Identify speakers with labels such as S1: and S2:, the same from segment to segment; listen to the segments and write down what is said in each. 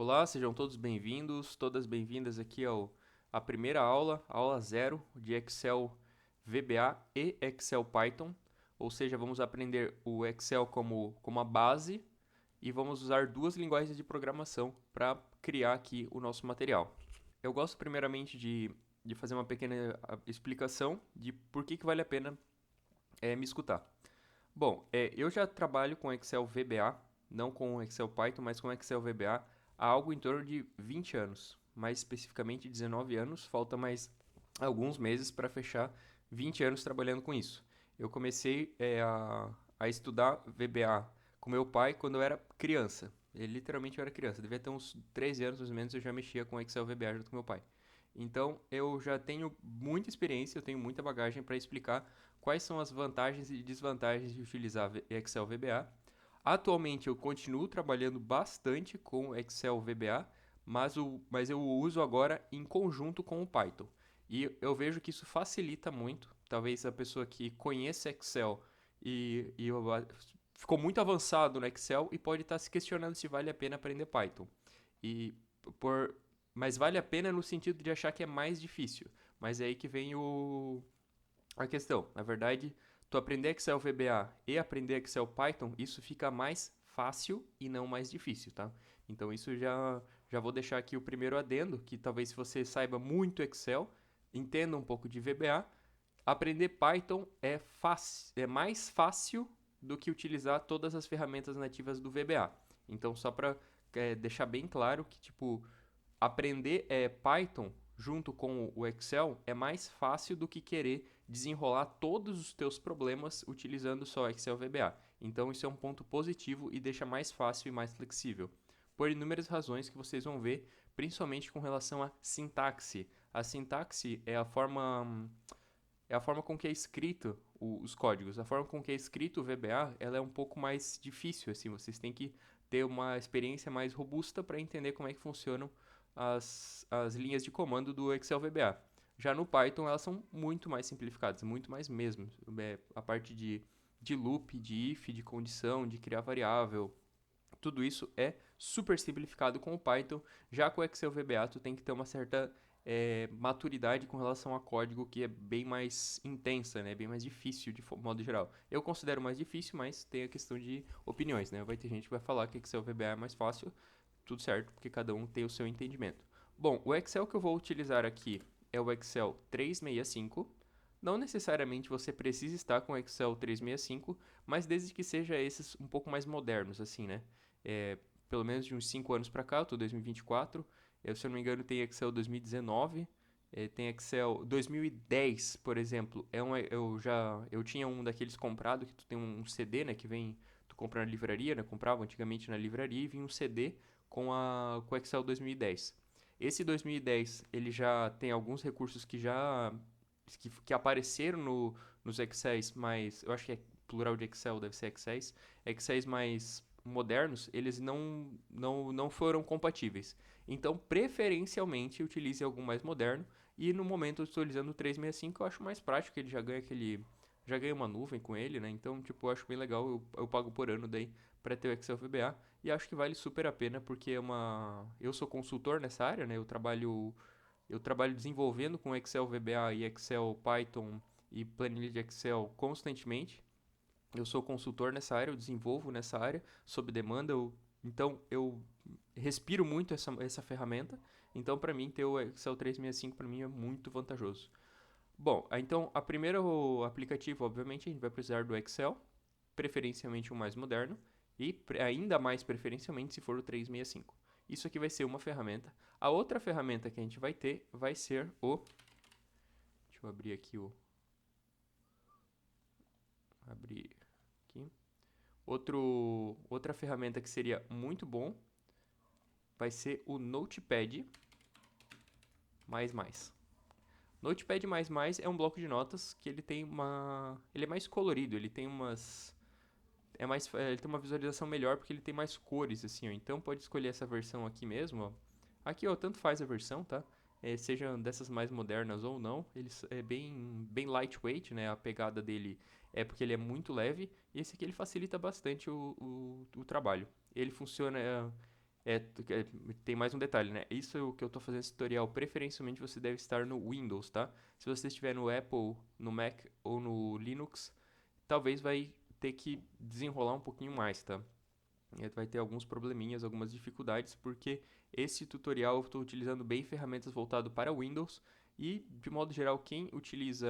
S1: Olá, sejam todos bem-vindos, todas bem-vindas aqui à primeira aula, aula zero de Excel VBA e Excel Python. Ou seja, vamos aprender o Excel como a base e vamos usar duas linguagens de programação para criar aqui o nosso material. Eu gosto primeiramente de fazer uma pequena explicação de por que vale a pena me escutar. Bom, eu já trabalho com Excel VBA, não com Excel Python, mas com Excel VBA há algo em torno de 20 anos, mais especificamente 19 anos, falta mais alguns meses para fechar 20 anos trabalhando com isso. Eu comecei a estudar VBA com meu pai quando eu era criança. Ele literalmente eu era criança, devia ter uns 13 anos mais ou menos, eu já mexia com Excel VBA junto com meu pai. Então, eu já tenho muita experiência, eu tenho muita bagagem para explicar quais são as vantagens e desvantagens de utilizar Excel VBA. Atualmente, eu continuo trabalhando bastante com Excel VBA, mas eu o uso agora em conjunto com o Python. E eu vejo que isso facilita muito. Talvez a pessoa que conhece Excel e ficou muito avançado no Excel e pode estar se questionando se vale a pena aprender Python. E por, mas vale a pena no sentido de achar que é mais difícil. Mas é aí que vem a questão. Na verdade, tu aprender Excel VBA e aprender Excel Python, isso fica mais fácil e não mais difícil, tá? Então isso já vou deixar aqui o primeiro adendo, que talvez se você saiba muito Excel, entenda um pouco de VBA, aprender Python é mais fácil do que utilizar todas as ferramentas nativas do VBA. Então só para deixar bem claro que tipo aprender Python junto com o Excel é mais fácil do que querer desenrolar todos os teus problemas utilizando só Excel VBA. Então isso é um ponto positivo e deixa mais fácil e mais flexível. Por inúmeras razões que vocês vão ver, principalmente com relação à sintaxe. A sintaxe é a forma com que é escrito os códigos. A forma com que é escrito o VBA, ela é um pouco mais difícil, assim, vocês têm que ter uma experiência mais robusta para entender como é que funcionam as linhas de comando do Excel VBA. Já no Python, elas são muito mais simplificadas, muito mais mesmo. A parte de loop, de if, de condição, de criar variável, tudo isso é super simplificado com o Python. Já com o Excel VBA, tu tem que ter uma certa maturidade com relação a código que é bem mais intensa, né? Bem mais difícil de modo geral. Eu considero mais difícil, mas tem a questão de opiniões, né? Vai ter gente que vai falar que Excel VBA é mais fácil, tudo certo, porque cada um tem o seu entendimento. Bom, o Excel que eu vou utilizar aqui é o Excel 365. Não necessariamente você precisa estar com o Excel 365, mas desde que seja esses um pouco mais modernos, assim, né? Pelo menos de uns 5 anos para cá, eu tô em 2024. Se eu não me engano, tem Excel 2019, tem Excel 2010, por exemplo. Eu tinha um daqueles comprado que tu tem um CD, né, que vem tu compra na livraria, né? Comprava antigamente na livraria e vinha um CD com o Excel 2010. Esse 2010, ele já tem alguns recursos que apareceram nos Excels, mas eu acho que é plural de Excel, deve ser Excels mais modernos, eles não foram compatíveis. Então, preferencialmente, utilize algum mais moderno. E no momento eu estou utilizando o 365, eu acho mais prático, ele já ganha uma nuvem com ele, né? Então, tipo, eu acho bem legal, eu pago por ano daí para ter o Excel VBA e acho que vale super a pena porque eu sou consultor nessa área, né? Eu trabalho desenvolvendo com Excel VBA e Excel Python e planilha de Excel constantemente. Eu sou consultor nessa área, eu desenvolvo nessa área, sob demanda. Então, eu respiro muito essa ferramenta. Então, para mim, ter o Excel 365 para mim é muito vantajoso. Bom, então, a primeiro aplicativo, obviamente, a gente vai precisar do Excel, preferencialmente o mais moderno, e ainda mais preferencialmente se for o 365. Isso aqui vai ser uma ferramenta. A outra ferramenta que a gente vai ter vai ser o. Deixa eu abrir aqui o. Abrir aqui. Outra ferramenta que seria muito bom vai ser o Notepad++. Notepad++ é um bloco de notas que ele tem ele é mais colorido, ele tem ele tem uma visualização melhor porque ele tem mais cores assim, ó. Então pode escolher essa versão aqui mesmo, ó. Aqui, ó, tanto faz a versão, tá? Seja dessas mais modernas ou não, ele é bem lightweight, né? A pegada dele é porque ele é muito leve e esse aqui ele facilita bastante o trabalho. Ele funciona Tem mais um detalhe, né? Isso é o que eu estou fazendo esse tutorial. Preferencialmente você deve estar no Windows, tá? Se você estiver no Apple, no Mac ou no Linux, talvez vai ter que desenrolar um pouquinho mais, tá? Vai ter alguns probleminhas, algumas dificuldades, porque esse tutorial eu estou utilizando bem ferramentas voltado para Windows e, de modo geral, quem utiliza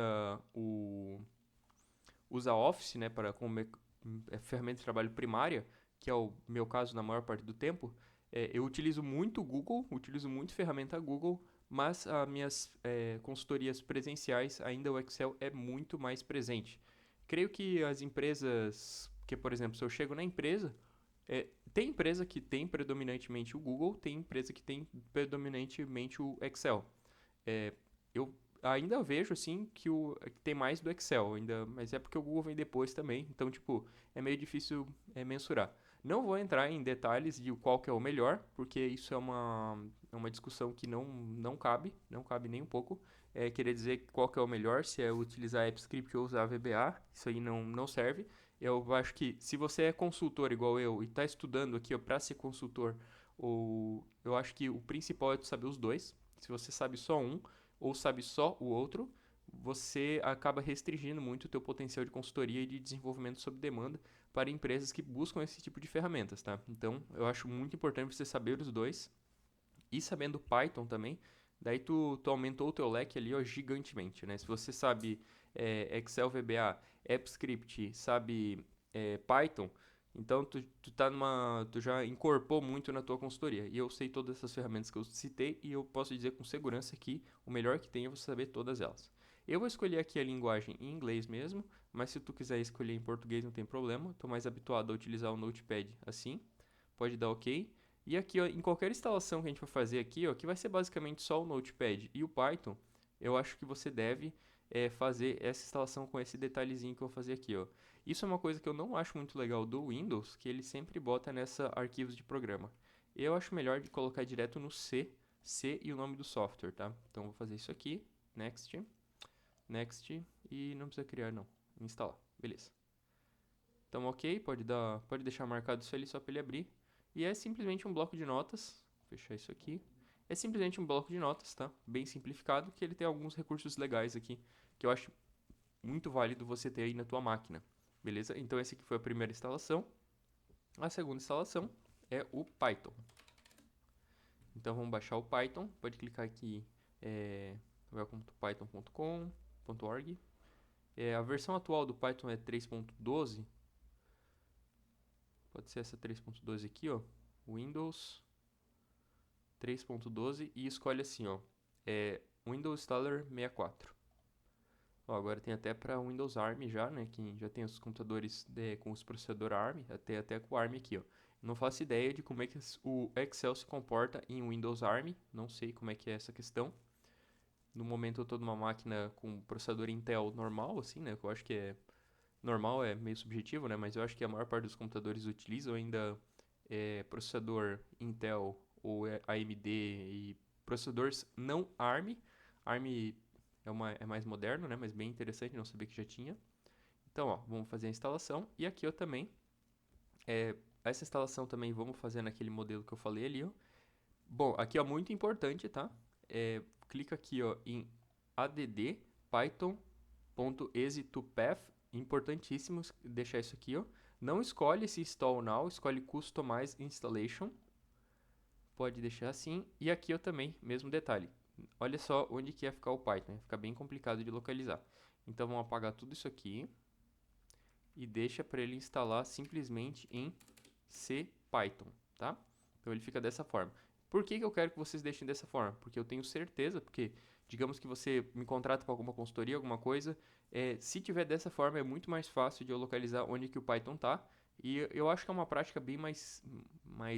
S1: usa Office, né, como ferramenta de trabalho primária, que é o meu caso na maior parte do tempo, eu utilizo muito o Google, utilizo muito ferramenta Google, mas as minhas consultorias presenciais, ainda o Excel é muito mais presente. Creio que as empresas, que por exemplo, se eu chego na empresa, tem empresa que tem predominantemente o Google, tem empresa que tem predominantemente o Excel. Eu ainda vejo assim que tem mais do Excel, ainda, mas é porque o Google vem depois também, então tipo, é meio difícil mensurar. Não vou entrar em detalhes de qual que é o melhor, porque isso é uma discussão que não cabe nem um pouco. Querer dizer qual que é o melhor, se é utilizar AppScript ou usar VBA, isso aí não serve. Eu acho que se você é consultor igual eu e está estudando aqui para ser consultor, eu acho que o principal é tu saber os dois. Se você sabe só um ou sabe só o outro, você acaba restringindo muito o teu potencial de consultoria e de desenvolvimento sob demanda para empresas que buscam esse tipo de ferramentas, tá? Então, eu acho muito importante você saber os dois e sabendo Python também, daí tu aumentou o teu leque ali ó, gigantemente, né? Se você sabe Excel VBA, AppScript, sabe Python, então tu já incorporou muito na tua consultoria. E eu sei todas essas ferramentas que eu citei e eu posso dizer com segurança que o melhor que tem é você saber todas elas. Eu vou escolher aqui a linguagem em inglês mesmo, mas se tu quiser escolher em português não tem problema. Estou mais habituado a utilizar o Notepad assim. Pode dar OK. E aqui, ó, em qualquer instalação que a gente for fazer aqui, ó, que vai ser basicamente só o Notepad e o Python, eu acho que você deve fazer essa instalação com esse detalhezinho que eu vou fazer aqui, ó. Isso é uma coisa que eu não acho muito legal do Windows, que ele sempre bota nessa arquivos de programa. Eu acho melhor de colocar direto no C e o nome do software, tá? Então vou fazer isso aqui, Next, Next, e não precisa criar não, instalar, beleza. Então ok, pode deixar marcado isso ali só para ele abrir. E é simplesmente um bloco de notas. Vou fechar isso aqui. É simplesmente um bloco de notas, tá? Bem simplificado, que ele tem alguns recursos legais aqui, que eu acho muito válido você ter aí na tua máquina. Beleza? Então essa aqui foi a primeira instalação. A segunda instalação é o Python. Então vamos baixar o Python. Pode clicar aqui welcome-to-python.com.org. A versão atual do Python é 3.12. Pode ser essa 3.12 aqui, ó. Windows 3.12 e escolhe assim, ó. Windows Installer 64. Ó, agora tem até para Windows ARM já, né? Quem já tem os computadores com os processadores ARM, até com o ARM aqui, ó. Não faço ideia de como é que o Excel se comporta em Windows ARM. Não sei como é que é essa questão. No momento eu estou numa máquina com processador Intel normal, assim, né? Que eu acho que é normal, é meio subjetivo, né? Mas eu acho que a maior parte dos computadores utilizam ainda processador Intel ou AMD e processadores não ARM. ARM é mais moderno, né? Mas bem interessante, não sabia que já tinha. Então, ó, vamos fazer a instalação. E aqui eu também, essa instalação também vamos fazer naquele modelo que eu falei ali, ó. Bom, aqui é muito importante, tá? Clica aqui, ó, em add python.easy to path. Importantíssimo deixar isso aqui, ó. Não escolhe esse install now, escolhe customize installation. Pode deixar assim. E aqui eu também, mesmo detalhe. Olha só onde que ia ficar o Python. Fica bem complicado de localizar. Então vamos apagar tudo isso aqui. E deixa para ele instalar simplesmente em CPython, tá? Então ele fica dessa forma. Por que eu quero que vocês deixem dessa forma? Porque eu tenho certeza, porque digamos que você me contrata para alguma consultoria, alguma coisa, se tiver dessa forma é muito mais fácil de eu localizar onde que o Python tá. E eu acho que é uma prática bem mais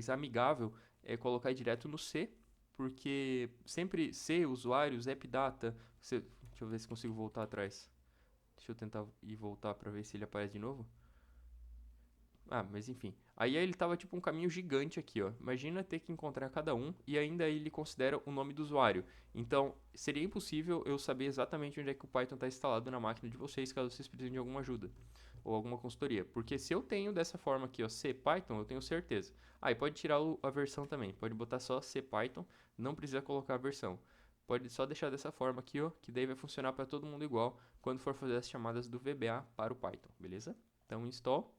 S1: amigável colocar direto no C, porque sempre C, usuários, AppData, deixa eu ver se consigo voltar atrás. Deixa eu tentar ir voltar para ver se ele aparece de novo. Ah, mas enfim. Aí ele tava tipo um caminho gigante aqui, ó. Imagina ter que encontrar cada um e ainda ele considera o nome do usuário. Então, seria impossível eu saber exatamente onde é que o Python está instalado na máquina de vocês, caso vocês precisem de alguma ajuda. ou alguma consultoria. Porque se eu tenho dessa forma aqui, ó, C Python, eu tenho certeza. E pode tirar a versão também. Pode botar só C Python, não precisa colocar a versão. Pode só deixar dessa forma aqui, ó, que daí vai funcionar para todo mundo igual quando for fazer as chamadas do VBA para o Python, beleza? Então, install.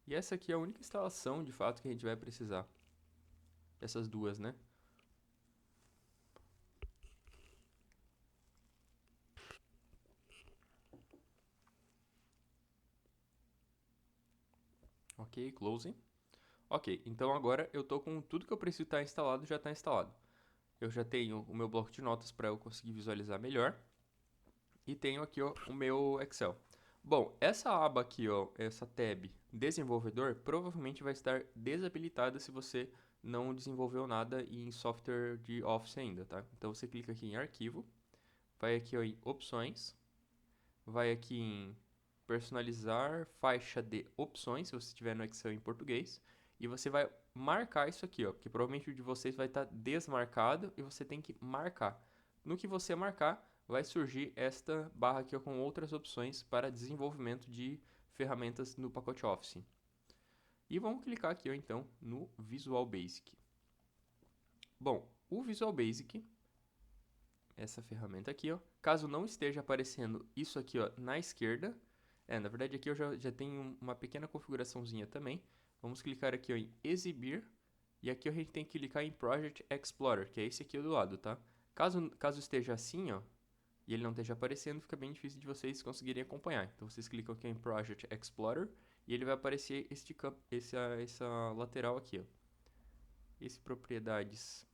S1: E essa aqui é a única instalação, de fato, que a gente vai precisar. Essas duas, né? Ok, closing. Ok, então agora eu tô com tudo que eu preciso estar instalado, já está instalado. Eu já tenho o meu bloco de notas para eu conseguir visualizar melhor. E tenho aqui, ó, o meu Excel. Bom, essa aba aqui, ó, essa tab desenvolvedor, provavelmente vai estar desabilitada se você não desenvolveu nada em software de Office ainda, tá? Então você clica aqui em arquivo, vai aqui, ó, em opções, vai aqui em personalizar faixa de opções, se você estiver no Excel em português, e você vai marcar isso aqui, ó, porque provavelmente o de vocês vai estar desmarcado e você tem que marcar. No que você marcar, vai surgir esta barra aqui ó, com outras opções para desenvolvimento de ferramentas no pacote Office. E vamos clicar aqui ó, então no Visual Basic. Bom, o Visual Basic, essa ferramenta aqui, ó, caso não esteja aparecendo isso aqui ó, na esquerda, na verdade aqui eu já tenho uma pequena configuraçãozinha também. Vamos clicar aqui ó, em exibir e aqui a gente tem que clicar em Project Explorer, que é esse aqui do lado, tá? Caso esteja assim, ó, e ele não esteja aparecendo, fica bem difícil de vocês conseguirem acompanhar. Então vocês clicam aqui em Project Explorer e ele vai aparecer essa lateral aqui, ó. Esse propriedades.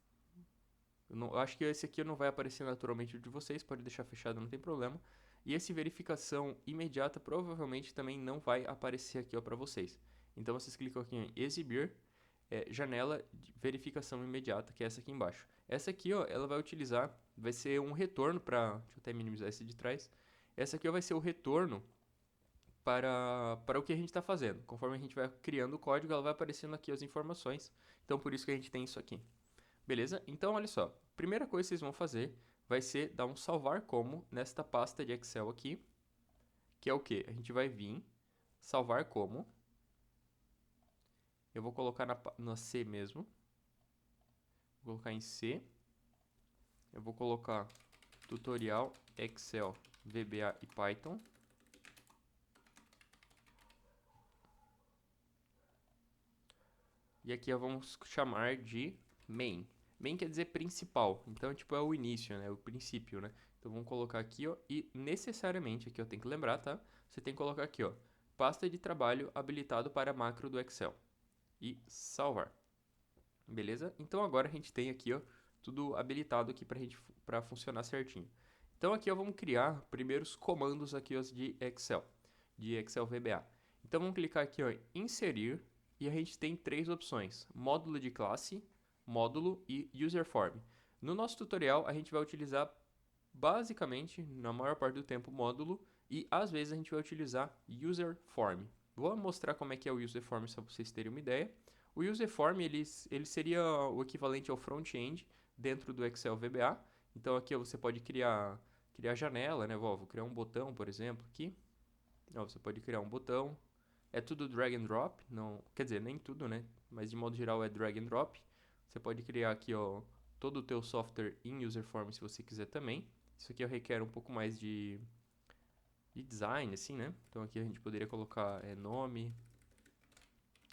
S1: Eu acho que esse aqui não vai aparecer naturalmente de vocês, pode deixar fechado, não tem problema. E esse verificação imediata provavelmente também não vai aparecer aqui para vocês. Então vocês clicam aqui em exibir, janela de verificação imediata, que é essa aqui embaixo. Essa aqui, ó, ela vai utilizar, vai ser um retorno para, deixa eu até minimizar esse de trás. Essa aqui ó, vai ser o retorno para o que a gente está fazendo. Conforme a gente vai criando o código, ela vai aparecendo aqui as informações. Então por isso que a gente tem isso aqui. Beleza? Então, olha só. Primeira coisa que vocês vão fazer vai ser dar um salvar como nesta pasta de Excel aqui, que é o que? A gente vai vir, salvar como. Eu vou colocar na C mesmo. Vou colocar em C. Eu vou colocar tutorial Excel, VBA e Python. E aqui vamos chamar de main. Main quer dizer principal, então tipo é o início, né, o princípio, né? Então vamos colocar aqui, ó, e necessariamente aqui eu tenho que lembrar, tá? Você tem que colocar aqui, ó, pasta de trabalho habilitado para macro do Excel e salvar. Beleza? Então agora a gente tem aqui, ó, tudo habilitado aqui para funcionar certinho. Então aqui ó, vamos criar primeiros comandos aqui ó, de Excel VBA. Então vamos clicar aqui ó, em inserir e a gente tem três opções: módulo de classe, módulo e user form. No nosso tutorial a gente vai utilizar basicamente, na maior parte do tempo, módulo e às vezes a gente vai utilizar user form. Vou mostrar como é que é o user form para vocês terem uma ideia. O user form ele seria o equivalente ao front-end dentro do Excel VBA. Então aqui você pode criar janela, né? Vou criar um botão, por exemplo, aqui. Você pode criar um botão. É tudo drag and drop, não, quer dizer, nem tudo, né? Mas de modo geral é drag and drop. Você pode criar aqui, ó, todo o teu software em user form se você quiser também. Isso aqui requer um pouco mais de design, assim, né? Então aqui a gente poderia colocar nome.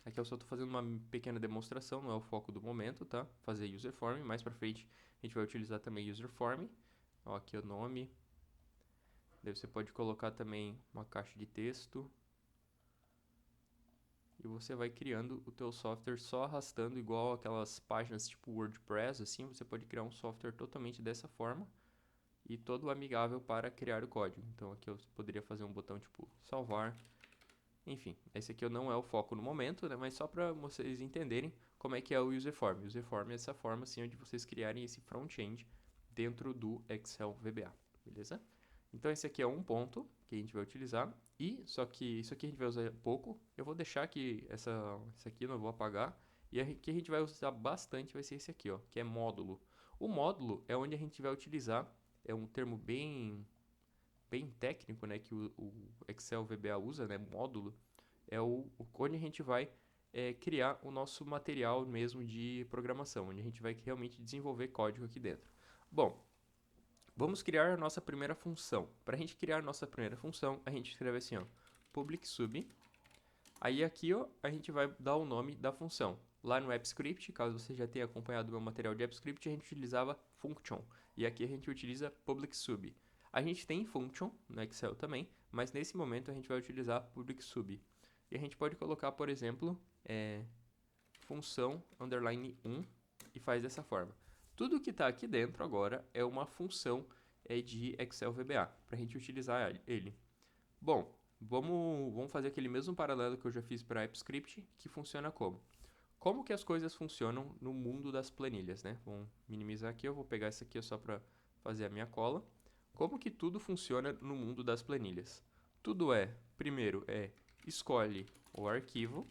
S1: Aqui eu só estou fazendo uma pequena demonstração, não é o foco do momento, tá? Fazer user form, mais pra frente a gente vai utilizar também user form. Ó, aqui é o nome. Daí você pode colocar também uma caixa de texto. E você vai criando o teu software só arrastando igual aquelas páginas tipo WordPress, assim, você pode criar um software totalmente dessa forma e todo amigável para criar o código. Então aqui eu poderia fazer um botão tipo salvar. Enfim, esse aqui não é o foco no momento, né, mas só para vocês entenderem como é que é o user form. O user form é essa forma assim onde vocês criarem esse front-end dentro do Excel VBA, beleza? Então esse aqui é um ponto que a gente vai utilizar só que isso aqui a gente vai usar pouco. Eu vou deixar que essa aqui eu não vou apagar. E o que a gente vai usar bastante vai ser esse aqui, ó, que é módulo. O módulo é onde a gente vai utilizar, é um termo bem bem técnico, né, que o Excel VBA usa, né, módulo, é onde a gente vai criar o nosso material mesmo de programação, onde a gente vai realmente desenvolver código aqui dentro. Bom, vamos criar a nossa primeira função. Para a gente criar a nossa primeira função, a gente escreve assim, ó, public sub. Aí aqui, ó, a gente vai dar o nome da função. Lá no AppScript, caso você já tenha acompanhado o meu material de AppScript, a gente utilizava function. E aqui a gente utiliza public sub. A gente tem function no Excel também, mas nesse momento a gente vai utilizar public sub. E a gente pode colocar, por exemplo, função underline 1 e faz dessa forma. Tudo que está aqui dentro agora é uma função de Excel VBA, para a gente utilizar ele. Bom, vamos fazer aquele mesmo paralelo que eu já fiz para AppScript, que funciona como? Como que as coisas funcionam no mundo das planilhas, né? Vamos minimizar aqui, eu vou pegar isso aqui só para fazer a minha cola. Como que tudo funciona no mundo das planilhas? Tudo primeiro escolhe o arquivo.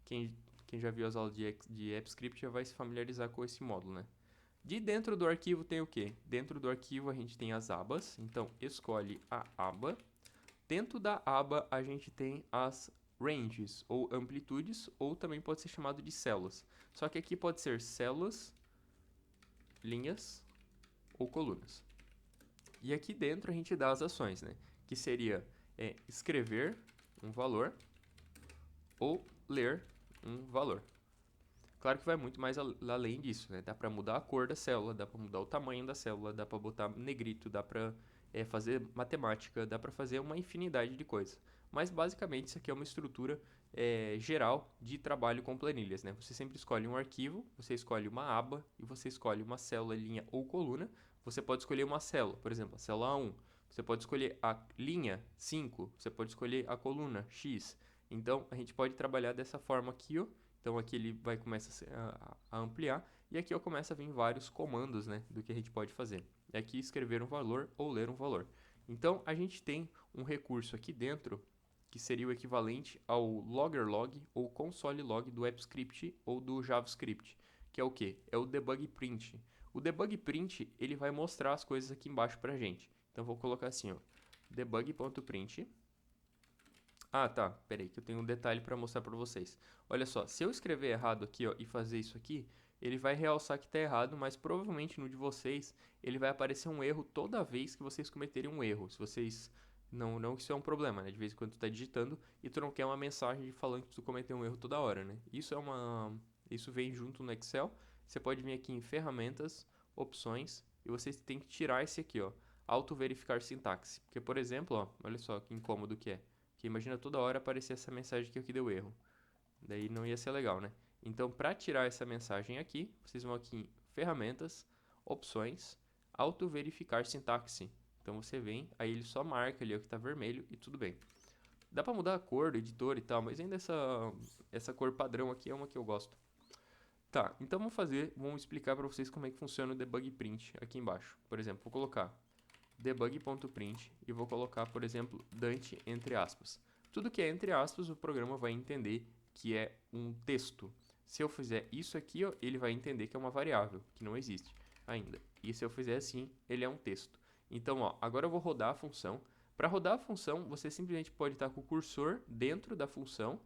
S1: Quem já viu as aulas de AppScript já vai se familiarizar com esse módulo, né? De dentro do arquivo tem o quê? Dentro do arquivo a gente tem as abas, então escolhe a aba. Dentro da aba a gente tem as ranges, ou amplitudes, ou também pode ser chamado de células. Só que aqui pode ser células, linhas ou colunas. E aqui dentro a gente dá as ações, né? Que seria escrever um valor ou ler um valor. Claro que vai muito mais além disso, né? Dá para mudar a cor da célula, dá para mudar o tamanho da célula, dá para botar negrito, dá para fazer matemática, dá para fazer uma infinidade de coisas. Mas basicamente isso aqui é uma estrutura geral de trabalho com planilhas, né? Você sempre escolhe um arquivo, você escolhe uma aba e você escolhe uma célula, linha ou coluna. Você pode escolher uma célula, por exemplo, a célula 1. Você pode escolher a linha 5, você pode escolher a coluna X. Então a gente pode trabalhar dessa forma aqui, ó. Então aqui ele vai começar a ampliar e aqui eu começo a vir vários comandos, né, do que a gente pode fazer. E aqui escrever um valor ou ler um valor. Então a gente tem um recurso aqui dentro que seria o equivalente ao logger.log ou console.log do AppScript ou do JavaScript, que é o que? É o debug print. O debug print ele vai mostrar as coisas aqui embaixo pra gente. Então vou colocar assim, ó, debug.print. Ah, tá. Pera aí, que eu tenho um detalhe para mostrar para vocês. Olha só, se eu escrever errado aqui, ó, e fazer isso aqui, ele vai realçar que está errado, mas provavelmente no de vocês, ele vai aparecer um erro toda vez que vocês cometerem um erro. Se vocês... Não que isso é um problema, né? De vez em quando tu tá digitando e tu não quer uma mensagem falando que tu cometeu um erro toda hora, né? Isso vem junto no Excel. Você pode vir aqui em ferramentas, opções, e vocês têm que tirar esse aqui, ó. Auto-verificar sintaxe. Porque, por exemplo, ó, olha só que incômodo que é. Que imagina toda hora aparecer essa mensagem que deu erro. Daí não ia ser legal, né? Então, para tirar essa mensagem aqui, vocês vão aqui em ferramentas, opções, auto-verificar sintaxe. Então você vem, aí ele só marca ali o que está vermelho e tudo bem. Dá para mudar a cor do editor e tal, mas ainda essa cor padrão aqui é uma que eu gosto. Tá, então vamos explicar para vocês como é que funciona o debug print aqui embaixo. Por exemplo, vou colocar debug.print e vou colocar, por exemplo, Dante entre aspas. Tudo que é entre aspas, o programa vai entender que é um texto. Se eu fizer isso aqui, ó, ele vai entender que é uma variável, que não existe ainda. E se eu fizer assim, ele é um texto. Então, ó, agora eu vou rodar a função. Para rodar a função, você simplesmente pode estar com o cursor dentro da função.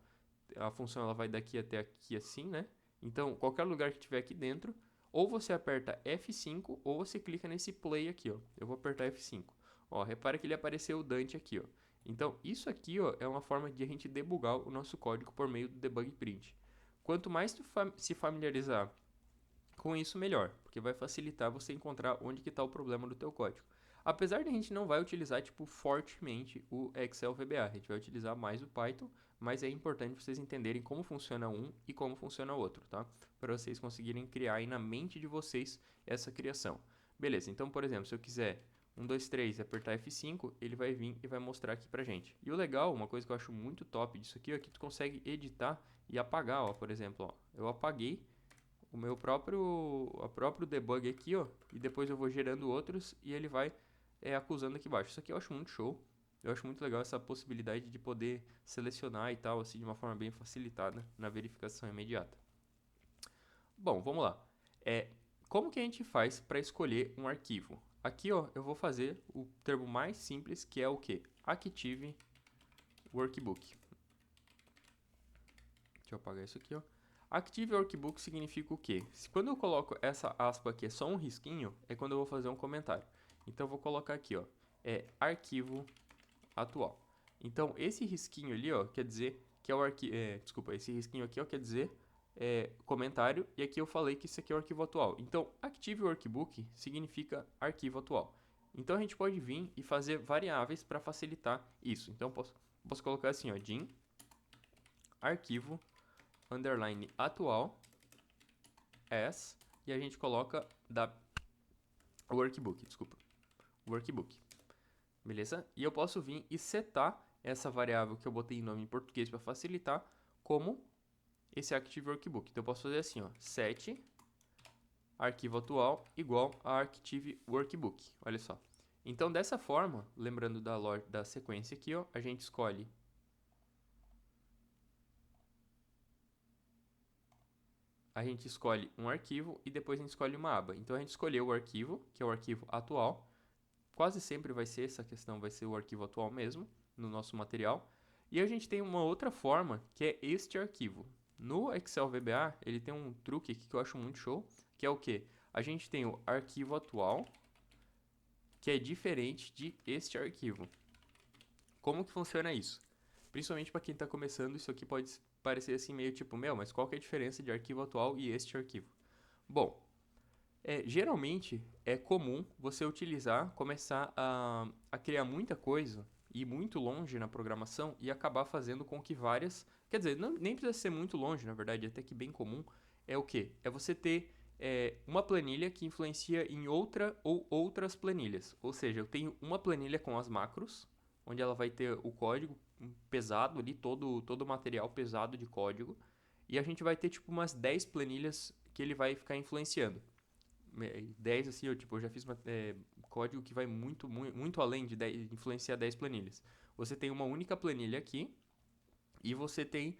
S1: A função ela vai daqui até aqui assim, né? Então, qualquer lugar que tiver aqui dentro, ou você aperta F5 ou você clica nesse play aqui, ó. Eu vou apertar F5. Ó, repara que ele apareceu o Dante aqui, ó. Então, isso aqui, ó, é uma forma de a gente debugar o nosso código por meio do debug print. Quanto mais tu se familiarizar com isso, melhor, porque vai facilitar você encontrar onde que está o problema do teu código. Apesar de a gente não vai utilizar, tipo, fortemente o Excel VBA, a gente vai utilizar mais o Python, mas é importante vocês entenderem como funciona um e como funciona o outro, tá? Para vocês conseguirem criar aí na mente de vocês essa criação. Beleza, então, por exemplo, se eu quiser 1, 2, 3 e apertar F5, ele vai vir e vai mostrar aqui pra gente. E o legal, uma coisa que eu acho muito top disso aqui, é que tu consegue editar e apagar, ó, por exemplo, ó. Eu apaguei o meu próprio debug aqui, ó, e depois eu vou gerando outros e ele vai acusando aqui embaixo. Isso aqui eu acho muito show. Eu acho muito legal essa possibilidade de poder selecionar e tal, assim, de uma forma bem facilitada na verificação imediata. Bom, vamos lá. Como que a gente faz para escolher um arquivo? aqui, ó, eu vou fazer o termo mais simples, que é o quê? Active Workbook. Deixa eu apagar isso aqui, ó. Active Workbook significa o quê? Quando eu coloco essa aspa aqui, é só um risquinho, é quando eu vou fazer um comentário. Então, eu vou colocar aqui, ó, arquivo atual. Então, esse risquinho ali, ó, quer dizer que é o arquivo... desculpa, esse risquinho aqui, ó, quer dizer comentário, e aqui eu falei que isso aqui é o arquivo atual. Então, Active Workbook significa arquivo atual. Então, a gente pode vir e fazer variáveis para facilitar isso. Então, posso colocar assim, ó, din arquivo underline atual as, e a gente coloca workbook, desculpa, workbook, beleza? E eu posso vir e setar essa variável que eu botei em nome em português para facilitar como esse Active Workbook. Então eu posso fazer assim, ó, set arquivo atual igual a Active Workbook, olha só. Então dessa forma, lembrando da sequência aqui, ó, a gente escolhe um arquivo e depois a gente escolhe uma aba. Então a gente escolheu o arquivo, que é o arquivo atual. Quase sempre vai ser essa questão, vai ser o arquivo atual mesmo, no nosso material. E a gente tem uma outra forma, que é este arquivo. No Excel VBA, ele tem um truque aqui que eu acho muito show, que é o quê? A gente tem o arquivo atual, que é diferente de este arquivo. Como que funciona isso? Principalmente para quem está começando, isso aqui pode parecer assim meio tipo, mas qual que é a diferença de arquivo atual e este arquivo? Bom, geralmente é comum você começar a criar muita coisa e ir muito longe na programação e acabar fazendo com que várias... Quer dizer, nem precisa ser muito longe, na verdade, até que bem comum. É o quê? É você ter uma planilha que influencia em outra ou outras planilhas. Ou seja, eu tenho uma planilha com as macros, onde ela vai ter o código pesado ali, todo o material pesado de código. E a gente vai ter tipo umas 10 planilhas que ele vai ficar influenciando. 10 assim, eu já fiz código que vai muito além de influenciar 10 planilhas. Você tem uma única planilha aqui e você tem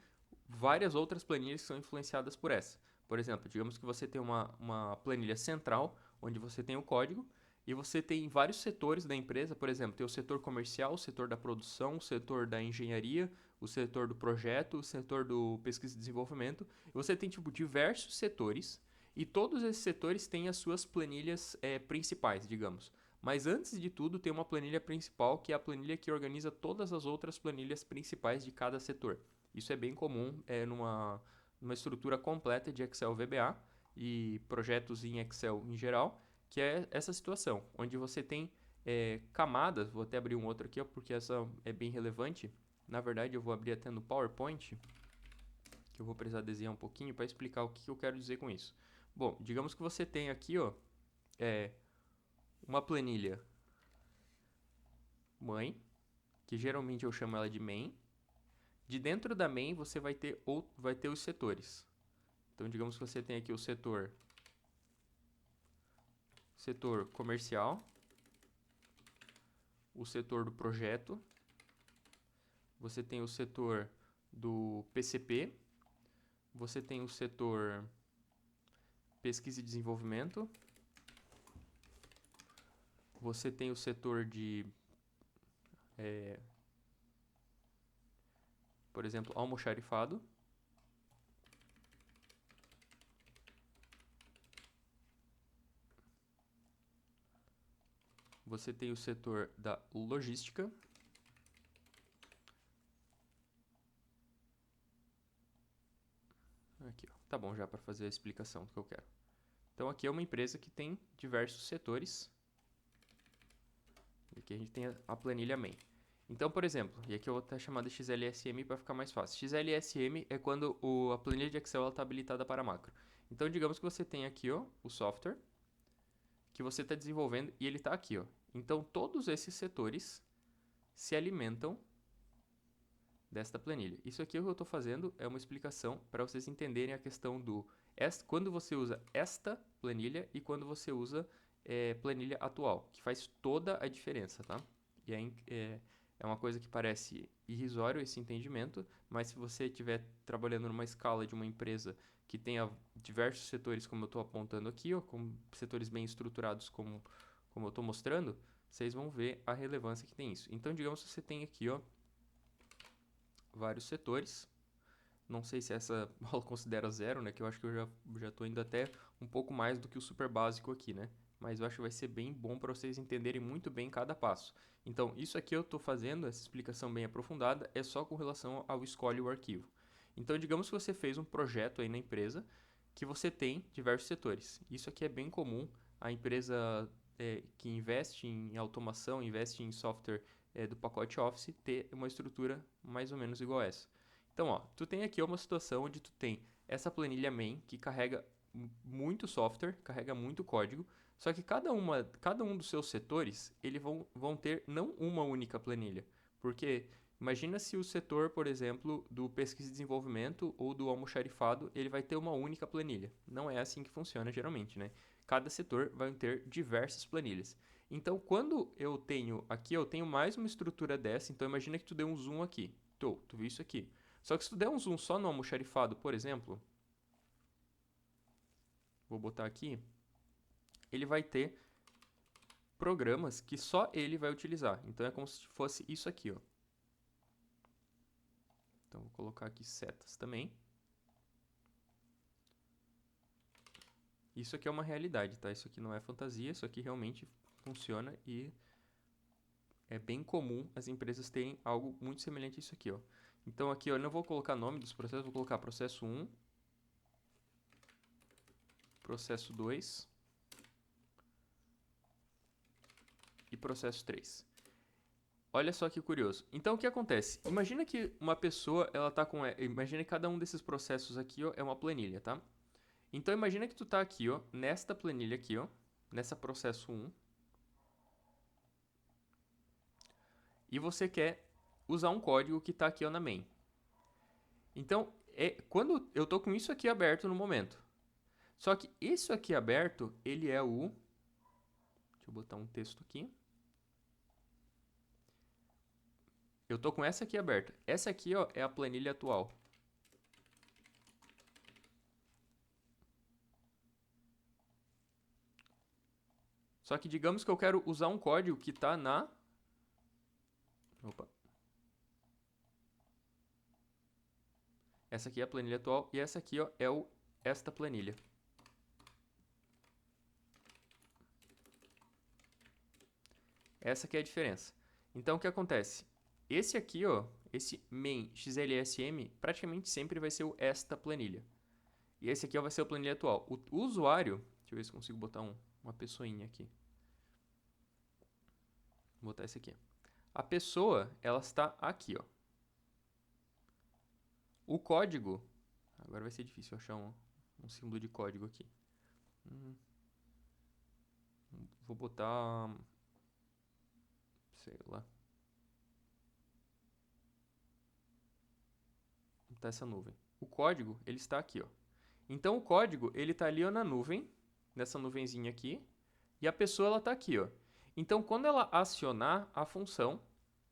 S1: várias outras planilhas que são influenciadas por essa. Por exemplo, digamos que você tem uma planilha central, onde você tem o código, e você tem vários setores da empresa, por exemplo, tem o setor comercial, o setor da produção, o setor da engenharia, o setor do projeto, o setor do pesquisa e desenvolvimento. E você tem tipo diversos setores e todos esses setores têm as suas planilhas principais, digamos. Mas antes de tudo, tem uma planilha principal, que é a planilha que organiza todas as outras planilhas principais de cada setor. Isso é bem comum numa estrutura completa de Excel VBA e projetos em Excel em geral, que é essa situação, onde você tem camadas. Vou até abrir um outro aqui, ó, porque essa é bem relevante. Na verdade, eu vou abrir até no PowerPoint, que eu vou precisar desenhar um pouquinho para explicar o que eu quero dizer com isso. Bom, digamos que você tem aqui, ó, uma planilha mãe, que geralmente eu chamo ela de main. De dentro da main você vai ter os setores. Então, digamos que você tem aqui o setor comercial, o setor do projeto, você tem o setor do PCP, você tem o setor pesquisa e desenvolvimento, você tem o setor de, por exemplo, almoxarifado, você tem o setor da logística, aqui, ó, tá bom já para fazer a explicação do que eu quero. Então aqui é uma empresa que tem diversos setores. Aqui a gente tem a planilha main. Então, por exemplo, e aqui eu vou estar chamando de XLSM para ficar mais fácil. XLSM é quando a planilha de Excel está habilitada para macro. Então, digamos que você tem aqui, ó, o software que você está desenvolvendo e ele está aqui, ó. Então, todos esses setores se alimentam desta planilha. Isso aqui que eu estou fazendo é uma explicação para vocês entenderem a questão do quando você usa esta planilha e quando você usa planilha atual, que faz toda a diferença, tá? E aí, é uma coisa que parece irrisório esse entendimento, mas se você estiver trabalhando numa escala de uma empresa que tenha diversos setores, como eu estou apontando aqui, ó, com setores bem estruturados como como eu estou mostrando, vocês vão ver a relevância que tem isso. Então, digamos que você tem aqui, ó, vários setores. Não sei se essa aula considera zero, né? Que eu acho que eu já estou indo até um pouco mais do que o super básico aqui, né? Mas eu acho que vai ser bem bom para vocês entenderem muito bem cada passo. Então, isso aqui eu estou fazendo, essa explicação bem aprofundada, é só com relação ao escolhe o arquivo. Então, digamos que você fez um projeto aí na empresa que você tem diversos setores. Isso aqui é bem comum. A empresa que investe em automação, investe em software do pacote Office, ter uma estrutura mais ou menos igual a essa. Então, ó, tu tem aqui uma situação onde tu tem essa planilha main que carrega muito software, carrega muito código, só que cada um dos seus setores, eles vão ter não uma única planilha. Porque imagina se o setor, por exemplo, do pesquisa e desenvolvimento ou do almoxarifado, ele vai ter uma única planilha. Não é assim que funciona geralmente, né? Cada setor vai ter diversas planilhas. Então, quando eu tenho aqui, eu tenho mais uma estrutura dessa. Então, imagina que tu deu um zoom aqui. Tu viu isso aqui. Só que se tu der um zoom só no almoxarifado, por exemplo, vou botar aqui, ele vai ter programas que só ele vai utilizar. Então, é como se fosse isso aqui, ó. Então, vou colocar aqui setas também. Isso aqui é uma realidade, tá? Isso aqui não é fantasia, isso aqui realmente funciona e é bem comum as empresas terem algo muito semelhante a isso aqui, ó. Então, aqui, ó, eu não vou colocar nome dos processos, vou colocar processo 1, processo 2 e processo 3. Olha só que curioso. Então, o que acontece? Imagina que uma pessoa, ela tá com... Imagina que cada um desses processos aqui, ó, é uma planilha, tá? Então, imagina que tu tá aqui, ó, nesta planilha aqui, ó, nessa processo 1. E você quer usar um código que tá aqui, ó, na main. Então, quando eu tô com isso aqui aberto no momento. Só que isso aqui aberto, ele é o... Deixa eu botar um texto aqui. Eu tô com essa aqui aberta. Essa aqui, ó, é a planilha atual. Só que digamos que eu quero usar um código que está na... Opa. Essa aqui é a planilha atual e essa aqui, ó, é esta planilha. Essa aqui é a diferença. Então, o que acontece? Esse aqui, ó, esse main xlsm, praticamente sempre vai ser o esta planilha. E esse aqui, ó, vai ser a planilha atual. O usuário... Deixa eu ver se consigo botar uma pessoinha aqui. Vou botar esse aqui. A pessoa, ela está aqui, ó. O código... Agora vai ser difícil achar um símbolo de código aqui. Vou botar... Sei lá. Vou botar essa nuvem. O código, ele está aqui, ó. Então, o código, ele está ali, ó, na nuvem. Nessa nuvenzinha aqui. E a pessoa, ela está aqui, ó. Então, quando ela acionar a função,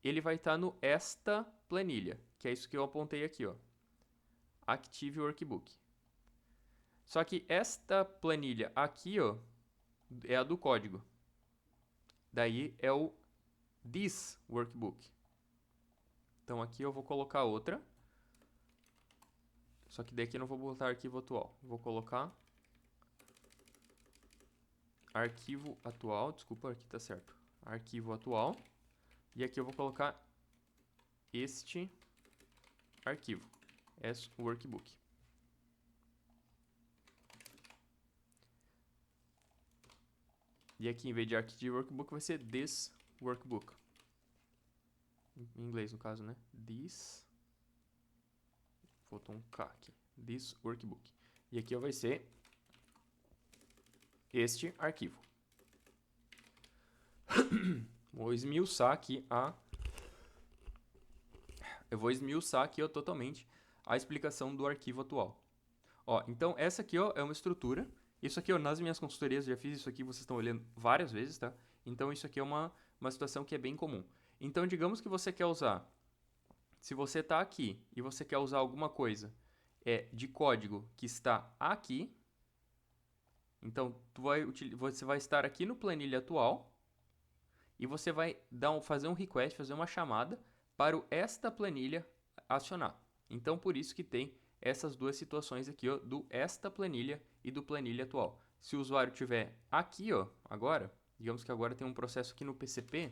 S1: ele vai estar no esta planilha. Que é isso que eu apontei aqui, ó. Active Workbook. Só que esta planilha aqui, ó, é a do código. Daí é o this workbook. Então aqui eu vou colocar outra. Só que daqui eu não vou botar arquivo atual. Vou colocar arquivo atual. Desculpa, aqui tá certo. Arquivo atual. E aqui eu vou colocar este arquivo. As workbook. E aqui, em vez de Active Workbook, vai ser This Workbook. Em inglês, no caso, né? This. Faltou um K aqui. This Workbook. E aqui vai ser este arquivo. Vou esmiuçar aqui Eu vou esmiuçar aqui, ó, totalmente a explicação do arquivo atual. Ó, então, essa aqui, ó, é uma estrutura. Isso aqui, ó, nas minhas consultorias, já fiz isso aqui, vocês estão olhando várias vezes, tá? Então, isso aqui é uma situação que é bem comum. Então, digamos que você quer usar... Se você está aqui e você quer usar alguma coisa de código que está aqui, então, você vai estar aqui no planilha atual e você vai fazer um request, fazer uma chamada para o esta planilha acionar. Então, por isso que tem essas duas situações aqui, ó, do esta planilha e do planilha atual. Se o usuário tiver aqui, ó, agora, digamos que agora tem um processo aqui no PCP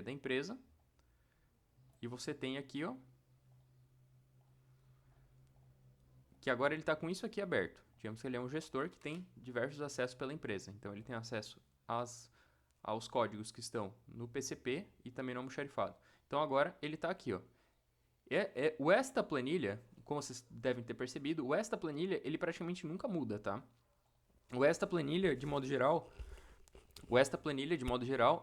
S1: da empresa, e você tem aqui, ó, que agora ele está com isso aqui aberto. Digamos que ele é um gestor que tem diversos acessos pela empresa. Então, ele tem acesso aos códigos que estão no PCP e também no almoxarifado. Então, agora ele está aqui, ó. O esta planilha, como vocês devem ter percebido, o esta planilha, ele praticamente nunca muda, tá? O esta planilha, de modo geral,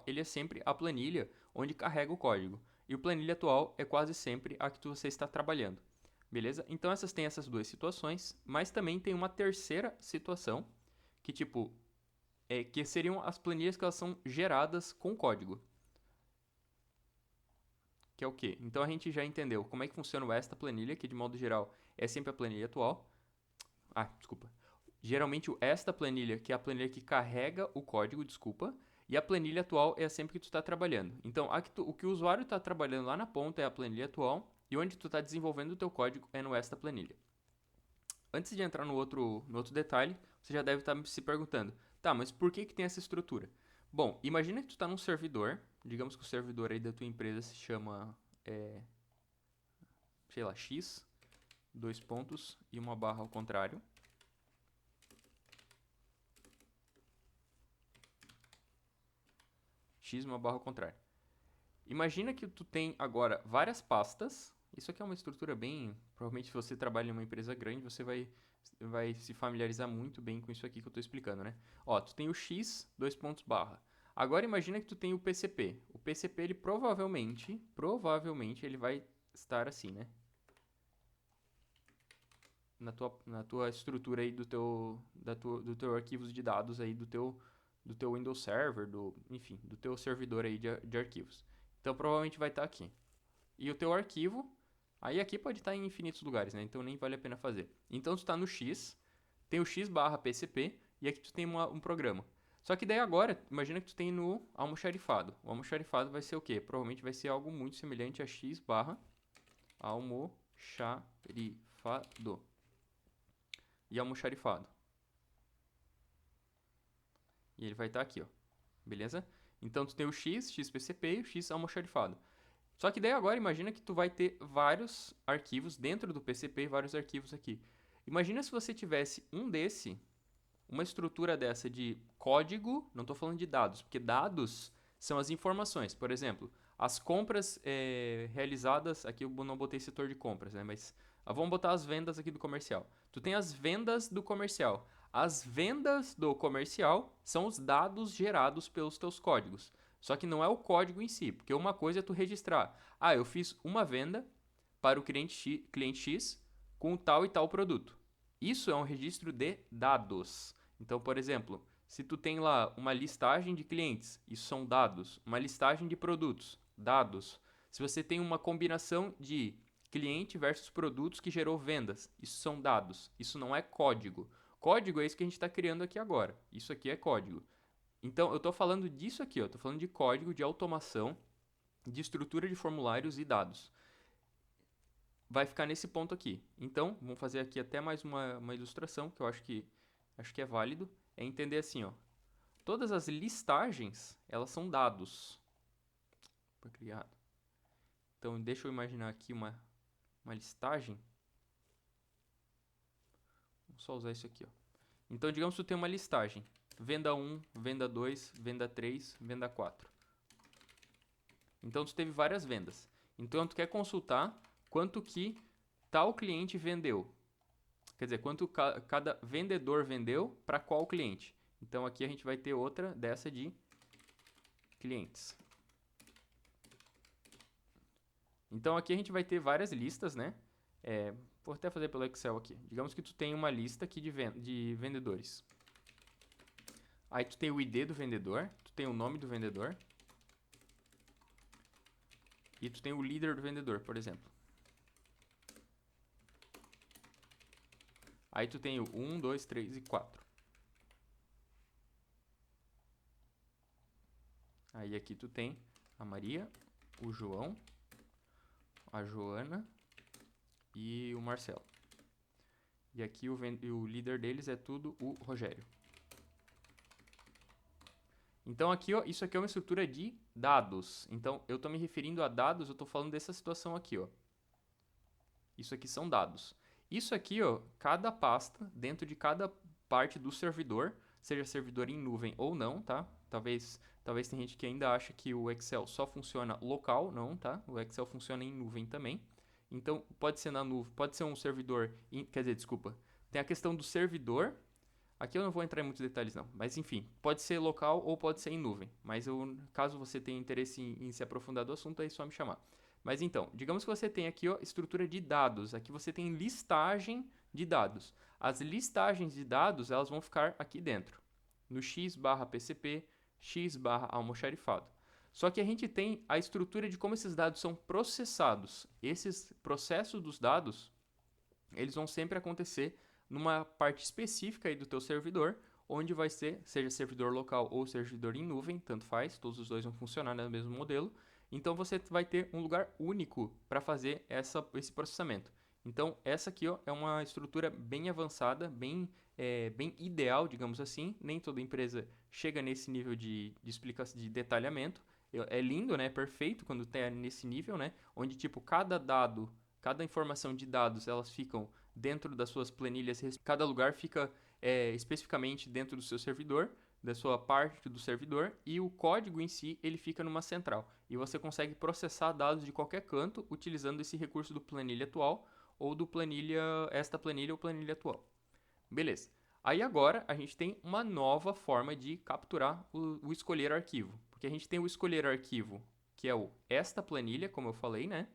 S1: ele é sempre a planilha onde carrega o código. E o planilha atual é quase sempre a que você está trabalhando. Beleza? Então, tem essas duas situações, mas também tem uma terceira situação, que tipo, que seriam as planilhas que elas são geradas com código. Que é o quê? Então, a gente já entendeu como é que funciona o esta planilha, que de modo geral é sempre a planilha atual. Desculpa. Geralmente o esta planilha, que é a planilha que carrega o código, e a planilha atual é sempre que tu está trabalhando. Então, o que o usuário está trabalhando lá na ponta é a planilha atual, e onde tu está desenvolvendo o teu código é no esta planilha. Antes de entrar no outro detalhe, você já deve estar se perguntando, tá, mas por que tem essa estrutura? Bom, imagina que tu está num servidor, digamos que o servidor aí da tua empresa se chama, sei lá, X, 2 pontos e uma barra ao contrário. X, uma barra ao contrário. Imagina que tu tem agora várias pastas. Isso aqui é uma estrutura bem... Provavelmente se você trabalha em uma empresa grande, você vai se familiarizar muito bem com isso aqui que eu estou explicando, né? Ó, tu tem o X, 2 pontos barra. Agora imagina que tu tem o PCP. O PCP, ele provavelmente ele vai estar assim, né? Na tua estrutura aí do teu arquivos de dados aí, do teu Windows Server, enfim, do teu servidor aí de arquivos. Então, provavelmente vai estar aqui. E o teu arquivo, aí aqui pode estar em infinitos lugares, né? Então, nem vale a pena fazer. Então, tu está no X, tem o X barra PCP, e aqui tu tem um programa. Só que daí agora, imagina que tu tem no almoxarifado. O almoxarifado vai ser o quê? Provavelmente vai ser algo muito semelhante a X barra almoxarifado. E almoxarifado. E ele vai estar aqui, ó. Beleza? Então, tu tem o X, XPCP e o X almoxarifado. Só que daí agora, imagina que tu vai ter vários arquivos dentro do PCP e vários arquivos aqui. Imagina se você tivesse uma estrutura dessa de código, não estou falando de dados, porque dados são as informações. Por exemplo, as compras realizadas, aqui eu não botei setor de compras, né? Mas vamos botar as vendas aqui do comercial. Tu tem as vendas do comercial. As vendas do comercial são os dados gerados pelos teus códigos. Só que não é o código em si, porque uma coisa é tu registrar. Eu fiz uma venda para o cliente X com tal e tal produto. Isso é um registro de dados. Então, por exemplo, se tu tem lá uma listagem de clientes, isso são dados. Uma listagem de produtos, dados. Se você tem uma combinação de cliente versus produtos que gerou vendas, isso são dados. Isso não é código. Código é isso que a gente está criando aqui agora. Isso aqui é código. Então, eu estou falando disso aqui, estou falando de código, de automação, de estrutura de formulários e dados. Vai ficar nesse ponto aqui. Então, vamos fazer aqui até mais uma ilustração, que eu acho que é válido. É entender assim, ó. Todas as listagens, elas são dados. Foi criado. Então, deixa eu imaginar aqui uma listagem. Vou só usar isso aqui, ó. Então, digamos que tu tem uma listagem. Venda 1, venda 2, venda 3, venda 4. Então, tu teve várias vendas. Então, tu quer consultar quanto que tal cliente vendeu. Quer dizer, quanto cada vendedor vendeu para qual cliente. Então, aqui a gente vai ter outra dessa de clientes. Então, aqui a gente vai ter várias listas, né? Vou até fazer pelo Excel aqui. Digamos que tu tem uma lista aqui de vendedores. Aí tu tem o ID do vendedor, tu tem o nome do vendedor. E tu tem o líder do vendedor, por exemplo. Aí tu tem o 1, 2, 3 e 4. Aí aqui tu tem a Maria, o João, a Joana e o Marcelo. E aqui o líder deles é tudo o Rogério. Então aqui, ó, isso aqui é uma estrutura de dados. Então eu estou me referindo a dados, eu estou falando dessa situação aqui, ó. Isso aqui são dados. Isso aqui, ó, cada pasta dentro de cada parte do servidor, seja servidor em nuvem ou não, tá? Talvez tem gente que ainda acha que o Excel só funciona local, não, tá? O Excel funciona em nuvem também. Então pode ser na nuvem, pode ser um servidor, quer dizer, desculpa. Tem a questão do servidor. Aqui eu não vou entrar em muitos detalhes não, mas enfim, pode ser local ou pode ser em nuvem. Mas caso você tenha interesse em se aprofundar do assunto, é só me chamar. Mas então, digamos que você tem aqui, ó, estrutura de dados. Aqui você tem listagem de dados. As listagens de dados, elas vão ficar aqui dentro. No x/pcp, x/almoxarifado. Só que a gente tem a estrutura de como esses dados são processados. Esses processos dos dados, eles vão sempre acontecer numa parte específica aí do teu servidor, onde vai ser, seja servidor local ou servidor em nuvem, tanto faz, todos os dois vão funcionar no mesmo modelo. Então você vai ter um lugar único para fazer esse processamento. Então essa aqui, ó, é uma estrutura bem avançada, bem ideal, digamos assim. Nem toda empresa chega nesse nível de explicação, de detalhamento. É lindo, né? Perfeito quando tem nesse nível, né? Onde tipo cada dado, cada informação de dados, elas ficam dentro das suas planilhas. Cada lugar fica especificamente dentro do seu servidor, da sua parte do servidor, e o código em si ele fica numa central. E você consegue processar dados de qualquer canto utilizando esse recurso do planilha atual ou do esta planilha ou planilha atual. Beleza. Aí agora a gente tem uma nova forma de capturar o escolher arquivo. Porque a gente tem o escolher arquivo, que é o esta planilha, como eu falei, né?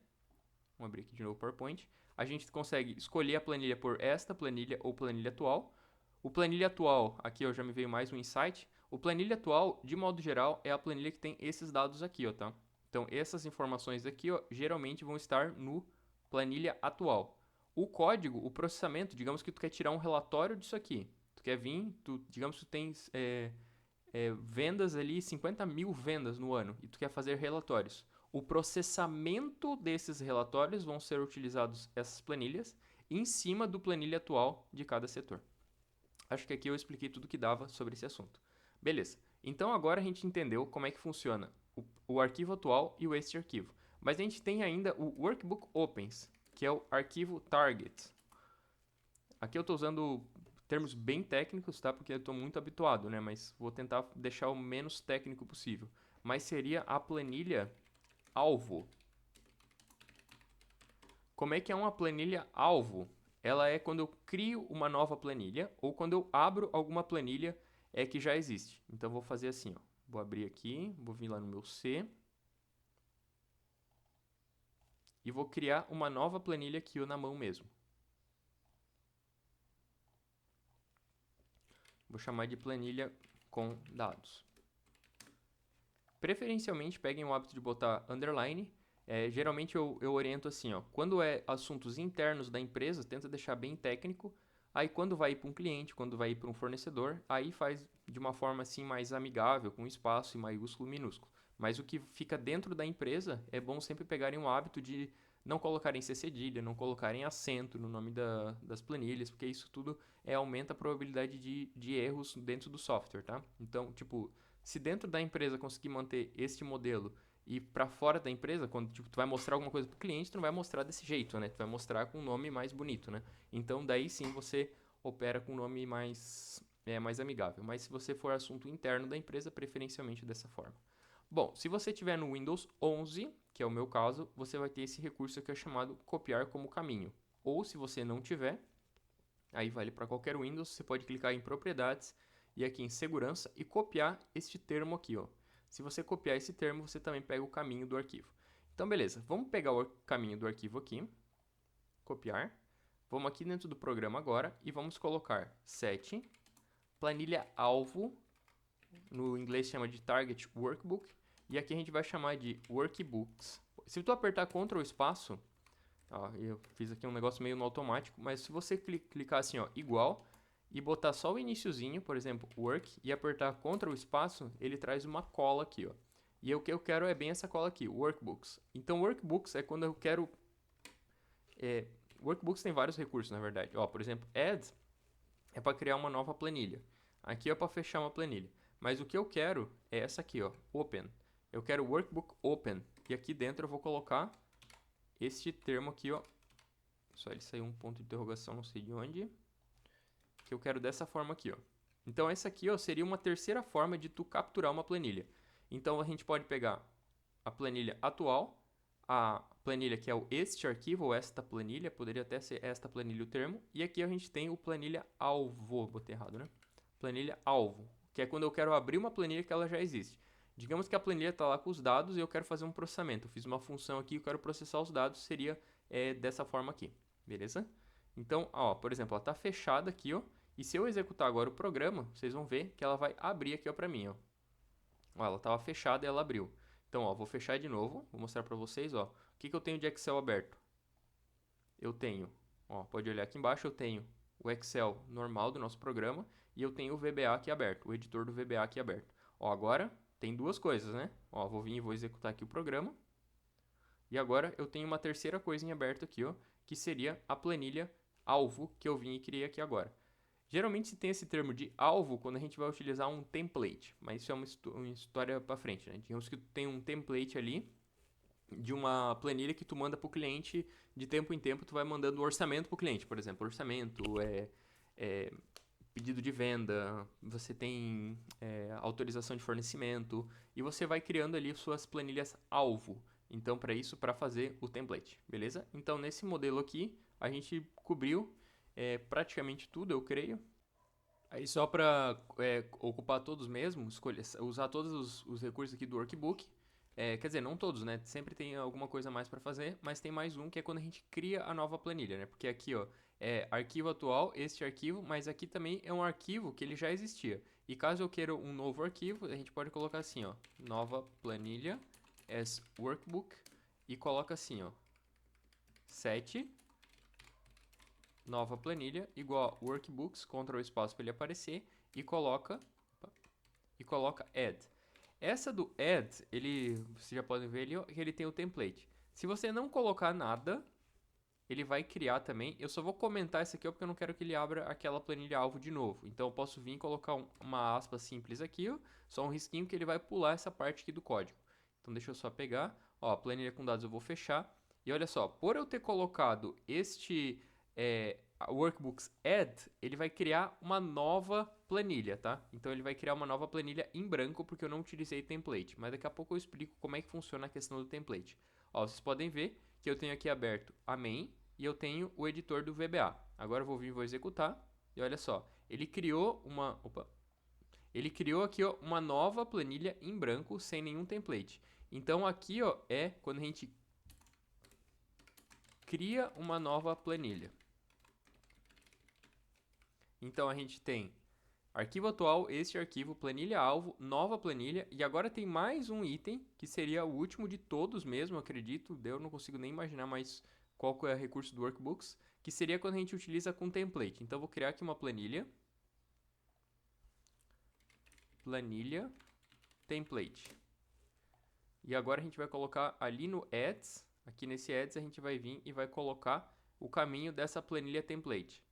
S1: Vamos abrir aqui de novo o PowerPoint. A gente consegue escolher a planilha por esta planilha ou planilha atual. O planilha atual, aqui já me veio mais um insight. O planilha atual, de modo geral, é a planilha que tem esses dados aqui, ó, tá? Então, essas informações aqui, ó, geralmente vão estar no planilha atual. O código, o processamento, digamos que tu quer tirar um relatório disso aqui. Tu quer vir, digamos que tu tens vendas ali, 50 mil vendas no ano, e tu quer fazer relatórios. O processamento desses relatórios vão ser utilizados essas planilhas em cima do planilha atual de cada setor. Acho que aqui eu expliquei tudo que dava sobre esse assunto. Beleza. Então agora a gente entendeu como é que funciona o arquivo atual e este arquivo. Mas a gente tem ainda o Workbook Opens, que é o arquivo target. Aqui eu estou usando termos bem técnicos, tá? Porque eu estou muito habituado, né? Mas vou tentar deixar o menos técnico possível. Mas seria a planilha alvo. Como é que é uma planilha alvo? Ela é quando eu crio uma nova planilha ou quando eu abro alguma planilha que já existe. Então vou fazer assim, ó. Vou abrir aqui, vou vir lá no meu C e vou criar uma nova planilha aqui na mão mesmo. Vou chamar de planilha com dados. Preferencialmente peguem o hábito de botar underline. Geralmente eu oriento assim, ó, quando é assuntos internos da empresa, tenta deixar bem técnico. Aí quando vai ir para um cliente, quando vai ir para um fornecedor, aí faz de uma forma assim mais amigável, com espaço e maiúsculo, minúsculo. Mas o que fica dentro da empresa, é bom sempre pegarem o hábito de não colocarem C cedilha, não colocarem acento no nome das planilhas, porque isso tudo aumenta a probabilidade de erros dentro do software, tá? Então, tipo, se dentro da empresa conseguir manter este modelo e para fora da empresa, quando tipo, tu vai mostrar alguma coisa para o cliente, tu não vai mostrar desse jeito, né? Tu vai mostrar com um nome mais bonito, né? Então, daí sim você opera com um nome mais amigável. Mas se você for assunto interno da empresa, preferencialmente dessa forma. Bom, se você tiver no Windows 11, que é o meu caso, você vai ter esse recurso que é chamado copiar como caminho. Ou se você não tiver, aí vale para qualquer Windows, você pode clicar em propriedades e aqui em segurança e copiar este termo aqui, ó. Se você copiar esse termo, você também pega o caminho do arquivo. Então, beleza. Vamos pegar o caminho do arquivo aqui, copiar. Vamos aqui dentro do programa agora e vamos colocar set planilha alvo, no inglês chama de target workbook, e aqui a gente vai chamar de workbooks. Se tu apertar Ctrl espaço, ó, eu fiz aqui um negócio meio no automático, mas se você clicar assim, ó, igual, e botar só o iniciozinho, por exemplo, work, e apertar Ctrl espaço, ele traz uma cola aqui, ó. E o que eu quero é bem essa cola aqui, workbooks. Então, workbooks é quando eu quero... workbooks tem vários recursos, na verdade. Ó, por exemplo, add é para criar uma nova planilha. Aqui é para fechar uma planilha. Mas o que eu quero é essa aqui, ó, open. Eu quero workbook open. E aqui dentro eu vou colocar este termo aqui, ó. Só ele saiu um ponto de interrogação, não sei de onde. Que eu quero dessa forma aqui, ó. Então essa aqui, ó, seria uma terceira forma de tu capturar uma planilha. Então a gente pode pegar a planilha atual, a planilha que é o este arquivo, ou esta planilha, poderia até ser esta planilha o termo, e aqui a gente tem o planilha alvo, botei errado, né? Planilha alvo, que é quando eu quero abrir uma planilha que ela já existe. Digamos que a planilha está lá com os dados e eu quero fazer um processamento. Eu fiz uma função aqui, eu quero processar os dados, seria dessa forma aqui, beleza? Então, ó, por exemplo, ela está fechada aqui, ó, e se eu executar agora o programa, vocês vão ver que ela vai abrir aqui, ó, para mim, ó. Ó, ela estava fechada e ela abriu. Então, ó, vou fechar de novo, vou mostrar para vocês, ó, o que eu tenho de Excel aberto. Eu tenho, ó, pode olhar aqui embaixo, eu tenho o Excel normal do nosso programa e eu tenho o VBA aqui aberto, o editor do VBA aqui aberto. Ó, agora tem duas coisas, né? Ó, vou vir e vou executar aqui o programa. E agora eu tenho uma terceira coisa em aberto aqui, ó, que seria a planilha alvo que eu vim e criei aqui agora. Geralmente se tem esse termo de alvo quando a gente vai utilizar um template, mas isso é uma história para frente, né? Digamos que tu tem um template ali de uma planilha que tu manda para o cliente de tempo em tempo, tu vai mandando orçamento para o cliente, por exemplo, orçamento, pedido de venda, você tem autorização de fornecimento e você vai criando ali suas planilhas alvo. Então, para isso, para fazer o template, beleza? Então, nesse modelo aqui, a gente cobriu praticamente tudo, eu creio. Aí só para ocupar todos mesmo, usar todos os recursos aqui do workbook. Quer dizer, não todos, né? Sempre tem alguma coisa a mais para fazer, mas tem mais um que é quando a gente cria a nova planilha, né? Porque aqui, ó, é arquivo atual, este arquivo, mas aqui também é um arquivo que ele já existia. E caso eu queira um novo arquivo, a gente pode colocar assim, ó, nova planilha as workbook e coloca assim, ó, set nova planilha igual a workbooks, Ctrl espaço para ele aparecer e coloca add. Essa do add, vocês já podem ver ali, ó, que ele tem o template. Se você não colocar nada, ele vai criar também. Eu só vou comentar isso aqui, ó, porque eu não quero que ele abra aquela planilha alvo de novo. Então eu posso vir e colocar uma aspa simples aqui, ó, só um risquinho que ele vai pular essa parte aqui do código. Então deixa eu só pegar, ó, a planilha com dados eu vou fechar. E olha só, por eu ter colocado este workbooks add, ele vai criar uma nova planilha, tá? Então ele vai criar uma nova planilha em branco porque eu não utilizei template, mas daqui a pouco eu explico como é que funciona a questão do template. Ó, vocês podem ver que eu tenho aqui aberto a main e eu tenho o editor do VBA. Agora eu vou vir e vou executar e olha só, ele criou ele criou aqui, ó, uma nova planilha em branco sem nenhum template. Então aqui, ó, é quando a gente cria uma nova planilha. Então a gente tem arquivo atual, este arquivo, planilha alvo, nova planilha e agora tem mais um item que seria o último de todos mesmo, acredito. Eu não consigo nem imaginar mais qual é o recurso do workbooks, que seria quando a gente utiliza com template. Então eu vou criar aqui uma planilha template. E agora a gente vai colocar ali no ads, aqui nesse ads a gente vai vir e vai colocar o caminho dessa planilha template.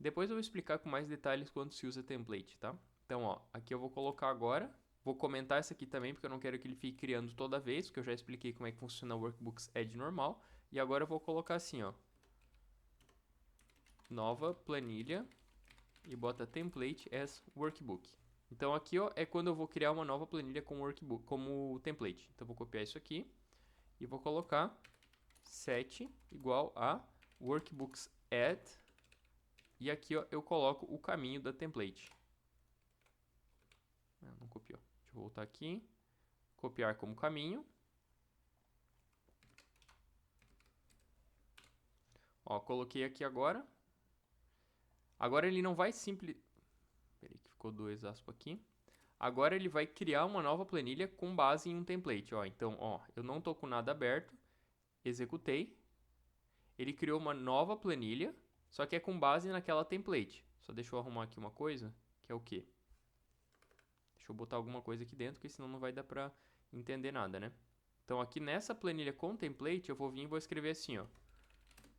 S1: Depois eu vou explicar com mais detalhes quando se usa template, tá? Então, ó, aqui eu vou colocar agora, vou comentar essa aqui também, porque eu não quero que ele fique criando toda vez, porque eu já expliquei como é que funciona o Workbooks Add normal. E agora eu vou colocar assim, ó, nova planilha e bota template as workbook. Então aqui, ó, é quando eu vou criar uma nova planilha com workbook, como template. Então eu vou copiar isso aqui e vou colocar set igual a workbooks add. E aqui, ó, eu coloco o caminho da template. Não copiou. Deixa eu voltar aqui. Copiar como caminho. Ó, coloquei aqui agora. Agora ele não vai simples... Peraí que ficou dois aspas aqui. Agora ele vai criar uma nova planilha com base em um template. Ó, então, ó, eu não estou com nada aberto. Executei. Ele criou uma nova planilha, só que é com base naquela template. Só deixa eu arrumar aqui uma coisa, que é o quê? Deixa eu botar alguma coisa aqui dentro, porque senão não vai dar pra entender nada, né? Então aqui nessa planilha com template eu vou vir e vou escrever assim, ó,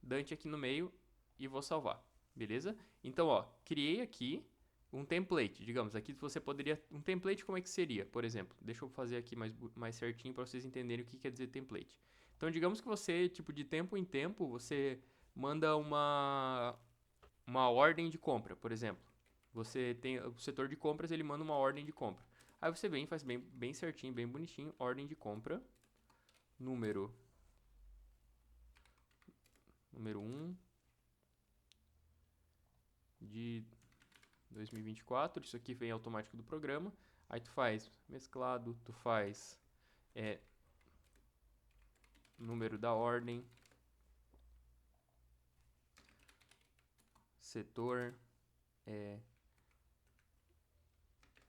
S1: Dante aqui no meio e vou salvar, beleza? Então, ó, criei aqui um template, digamos, aqui você poderia, um template como é que seria, por exemplo, deixa eu fazer aqui mais certinho para vocês entenderem o que quer dizer template. Então, digamos que você, tipo, de tempo em tempo, você manda uma ordem de compra, por exemplo. Você tem o setor de compras, ele manda uma ordem de compra. Aí você vem, faz bem certinho, bem bonitinho, ordem de compra, número 1 de 2024, isso aqui vem automático do programa. Aí tu faz mesclado, tu faz número da ordem, setor,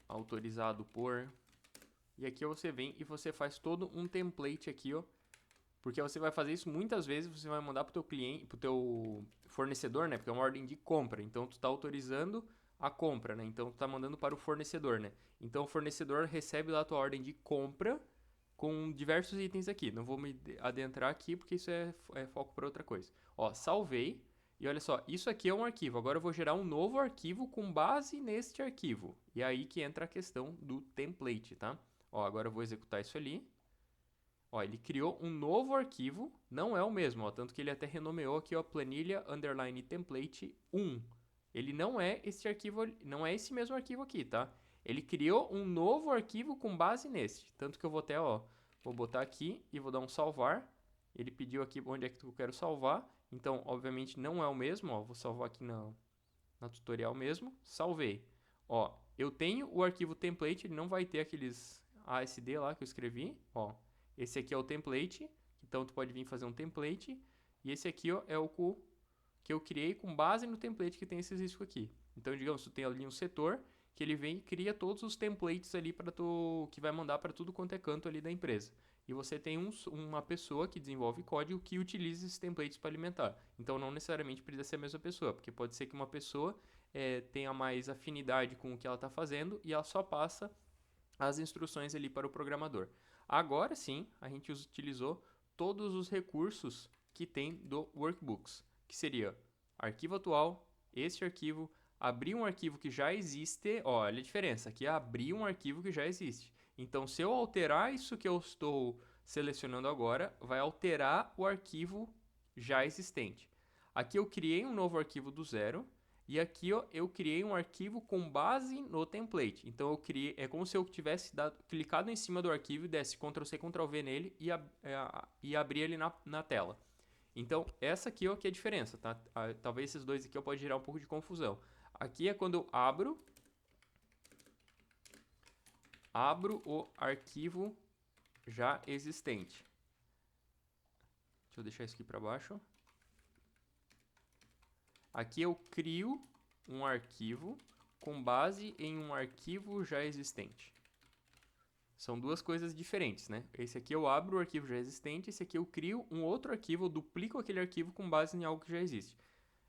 S1: autorizado por. E aqui você vem e você faz todo um template aqui, ó. Porque você vai fazer isso muitas vezes, você vai mandar pro teu cliente, pro teu fornecedor, né? Porque é uma ordem de compra. Então tu tá autorizando a compra, né? Então tu tá mandando para o fornecedor, né? Então o fornecedor recebe lá a tua ordem de compra com diversos itens aqui. Não vou me adentrar aqui porque isso é foco para outra coisa. Ó, salvei. E olha só, isso aqui é um arquivo. Agora eu vou gerar um novo arquivo com base neste arquivo. E é aí que entra a questão do template, tá? Ó, agora eu vou executar isso ali. Ó, ele criou um novo arquivo, não é o mesmo, ó, tanto que ele até renomeou aqui, ó, planilha underline template 1. Ele não é esse arquivo, não é esse mesmo arquivo aqui, tá? Ele criou um novo arquivo com base nesse, tanto que eu vou até, ó, vou botar aqui e vou dar um salvar. Ele pediu aqui onde é que eu quero salvar, então, obviamente, não é o mesmo, ó, vou salvar aqui na tutorial mesmo, salvei. Ó, eu tenho o arquivo template, ele não vai ter aqueles ASD lá que eu escrevi, ó. Esse aqui é o template, então tu pode vir fazer um template. E esse aqui, ó, é o que eu criei com base no template que tem esses riscos aqui. Então, digamos, tu tem ali um setor que ele vem e cria todos os templates ali para tu que vai mandar para tudo quanto é canto ali da empresa. E você tem uma pessoa que desenvolve código que utiliza esses templates para alimentar. Então, não necessariamente precisa ser a mesma pessoa, porque pode ser que uma pessoa tenha mais afinidade com o que ela está fazendo e ela só passa as instruções ali para o programador. Agora sim, a gente utilizou todos os recursos que tem do Workbooks, que seria arquivo atual, este arquivo, abrir um arquivo que já existe, olha a diferença, aqui é abrir um arquivo que já existe. Então, se eu alterar isso que eu estou selecionando agora, vai alterar o arquivo já existente. Aqui eu criei um novo arquivo do zero, e aqui ó, eu criei um arquivo com base no template. Então eu criei, é como se eu tivesse clicado em cima do arquivo e desse Ctrl+C, Ctrl+V nele e abrir ele na tela. Então essa aqui ó, que é a diferença, tá? Talvez esses dois aqui ó, pode gerar um pouco de confusão. Aqui é quando eu abro o arquivo já existente. Deixa eu deixar isso aqui para baixo. Aqui eu crio um arquivo com base em um arquivo já existente. São duas coisas diferentes, né? Esse aqui eu abro o arquivo já existente, esse aqui eu crio um outro arquivo, eu duplico aquele arquivo com base em algo que já existe.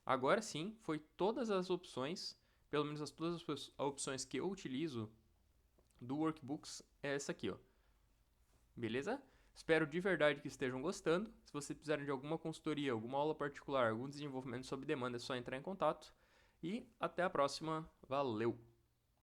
S1: Agora sim, foi todas as opções, pelo menos todas as opções que eu utilizo do Workbooks é essa aqui, ó. Beleza? Espero de verdade que estejam gostando. Se vocês precisarem de alguma consultoria, alguma aula particular, algum desenvolvimento sob demanda, é só entrar em contato. E até a próxima. Valeu!